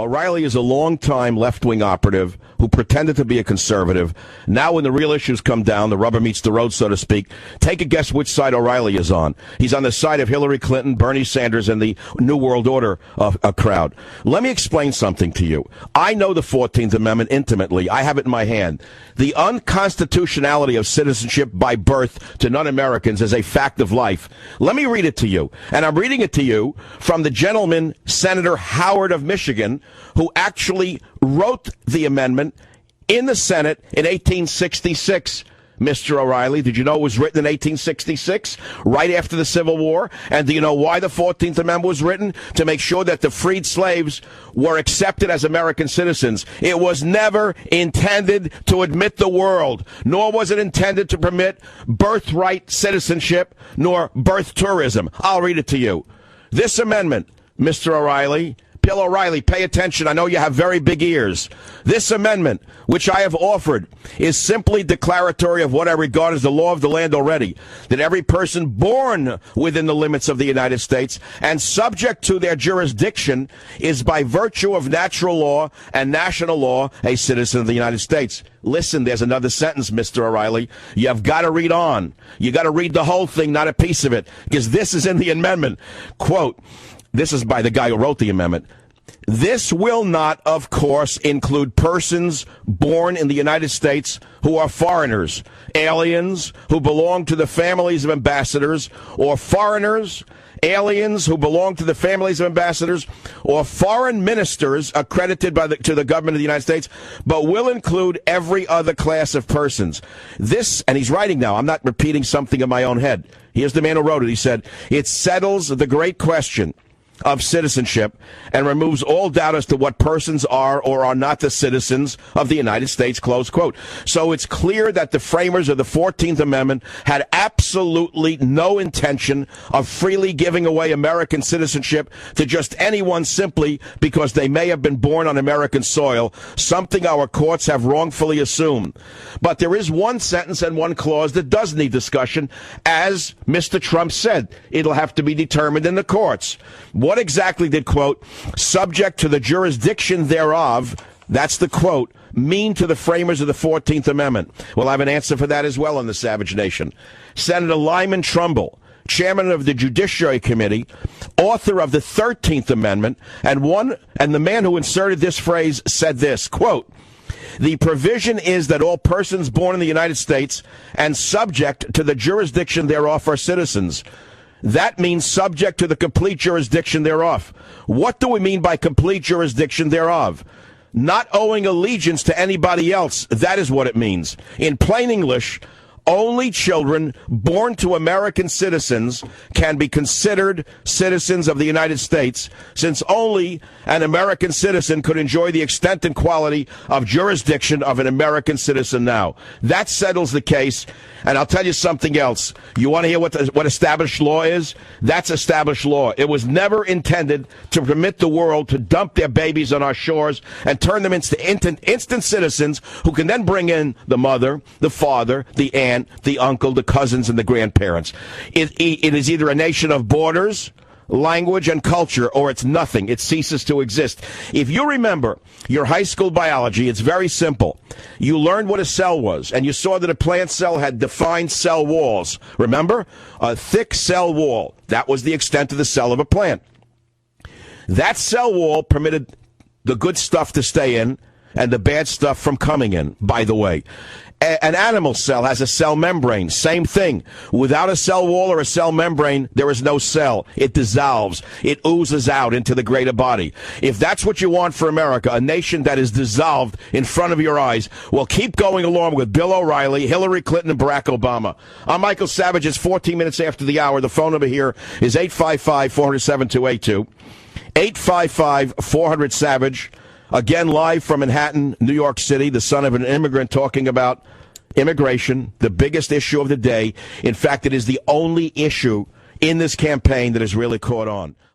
O'Reilly is a longtime left-wing operative who pretended to be a conservative. Now when the real issues come down, the rubber meets the road, so to speak, take a guess which side O'Reilly is on. He's on the side of Hillary Clinton, Bernie Sanders, and the New World Order crowd. Let me explain something to you. I know the 14th Amendment intimately. I have it in my hand. The unconstitutionality of citizenship by birth to non-Americans is a fact of life. Let me read it to you. And I'm reading it to you from the gentleman, Senator Howard of Michigan, who actually wrote the amendment in the Senate in 1866. Mr. O'Reilly, did you know it was written in 1866, right after the Civil War? And do you know why the 14th Amendment was written? To make sure that the freed slaves were accepted as American citizens. It was never intended to admit the world, nor was it intended to permit birthright citizenship, nor birth tourism. I'll read it to you. This amendment, Mr. O'Reilly, Bill O'Reilly, pay attention. I know you have very big ears. This amendment, which I have offered, is simply declaratory of what I regard as the law of the land already, that every person born within the limits of the United States and subject to their jurisdiction is by virtue of natural law and national law a citizen of the United States. Listen, there's another sentence, Mr. O'Reilly. You've got to read on. You got to read the whole thing, not a piece of it, because this is in the amendment. Quote, this is by the guy who wrote the amendment. This will not, of course, include persons born in the United States who are foreigners, aliens who belong to the families of ambassadors, or foreigners, aliens who belong to the families of ambassadors, or foreign ministers accredited to the government of the United States, but will include every other class of persons. This, and he's writing now, I'm not repeating something in my own head. Here's the man who wrote it. He said, it settles the great question of citizenship and removes all doubt as to what persons are or are not the citizens of the United States, close quote. So it's clear that the framers of the 14th Amendment had absolutely no intention of freely giving away American citizenship to just anyone simply because they may have been born on American soil, something our courts have wrongfully assumed. But there is one sentence and one clause that does need discussion. As Mr. Trump said, it'll have to be determined in the courts. What exactly did, quote, subject to the jurisdiction thereof, that's the quote, mean to the framers of the 14th Amendment? Well, I have an answer for that as well in the Savage Nation. Senator Lyman Trumbull, chairman of the Judiciary Committee, author of the 13th Amendment, and the man who inserted this phrase said this, quote, the provision is that all persons born in the United States and subject to the jurisdiction thereof are citizens. That means subject to the complete jurisdiction thereof. What do we mean by complete jurisdiction thereof? Not owing allegiance to anybody else. That is what it means. In plain English, only children born to American citizens can be considered citizens of the United States, since only an American citizen could enjoy the extent and quality of jurisdiction of an American citizen now. That settles the case. And I'll tell you something else. You want to hear what established law is? That's established law. It was never intended to permit the world to dump their babies on our shores and turn them into instant citizens who can then bring in the mother, the father, the aunt, the uncle, the cousins, and the grandparents. It is either a nation of borders, language, and culture, or it's nothing. It ceases to exist. If you remember your high school biology, it's very simple. You learned what a cell was, and you saw that a plant cell had defined cell walls. Remember? A thick cell wall. That was the extent of the cell of a plant. That cell wall permitted the good stuff to stay in and the bad stuff from coming in, by the way. An animal cell has a cell membrane. Same thing. Without a cell wall or a cell membrane, there is no cell. It dissolves. It oozes out into the greater body. If that's what you want for America, a nation that is dissolved in front of your eyes, well, keep going along with Bill O'Reilly, Hillary Clinton, and Barack Obama. I'm Michael Savage. It's 14 minutes after the hour. The phone number here is 855-400-7282. 855-400-SAVAGE. Again, live from Manhattan, New York City, the son of an immigrant talking about immigration, the biggest issue of the day. In fact, it is the only issue in this campaign that has really caught on.